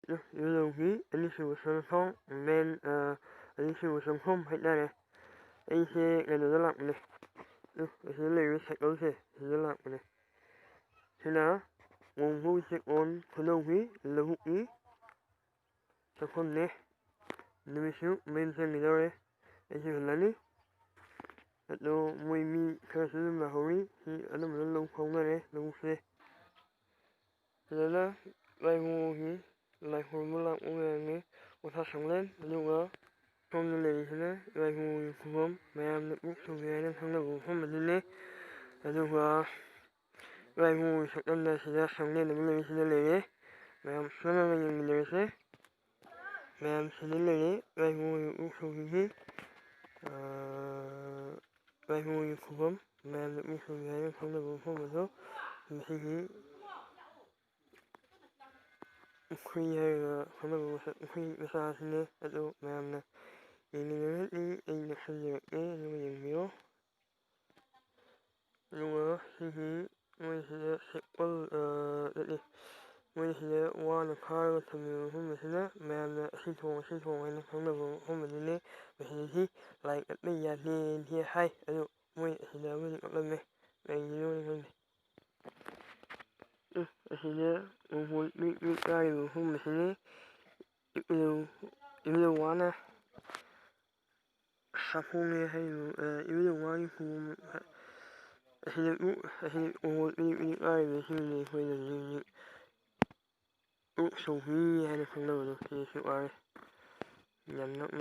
Yellow and issue was on phone, and then an issue was on home, right there. And he and the lap in the lyrics that goes here, the lap in it. So now, one who is on Kolowi, Lahuki, so from there, the mission, mentioned the door, and he was landing. At the way me, Cousin Mahori, he and the little Hongare, the Wusse. Lala, like who he, like Hormula, only was a song land, the world. From the listener, like who you from, ma'am, the books of the island from the home of the day, and the like who is under the song in the village in the lady, ma'am, swimming in the nurse, ma'am, in the lady, like who you from here, like who you from, ma'am, the books of the island from the home of the day, from the queen massage in the adult ma'am, in the subject, and the meal. Lua hihi Mwisile Sikwal Mwisile Wana Kara Tamu Humisile Man Sito and Honorable Homini Mwisile like at me at me here high and wait is there really got me and you know Sile would meet guy Humisile it will wanna Sapumi Hayu you will want whom He all really early Sunday when the so he had a load of his are not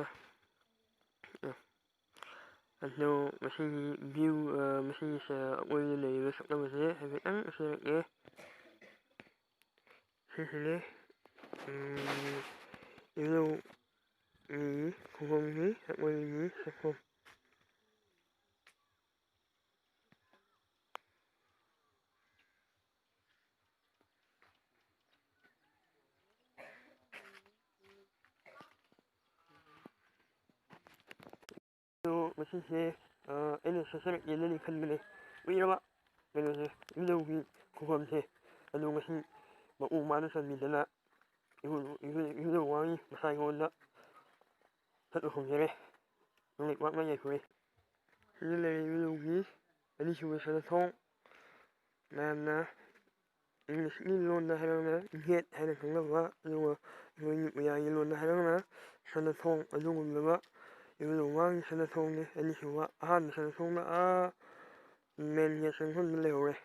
and no machine view machines when the rest of was there have it so yeah Sicily you know me from me that way me so no machine say in a specific yellow can we know what when you know we come say and no machine but all minus and me that you know why masai on that thật không nhớ lịch quát mấy ngày cuối như này ví dụ như anh đi chụp cái thông làm na English ni luôn là hay là hiện hay là không là vợ nhưng mà người bây giờ luôn là hay là sản thông ở trong người vợ ví dụ như sản thông này anh đi chụp han sản thông là men nhà sản thông là lều này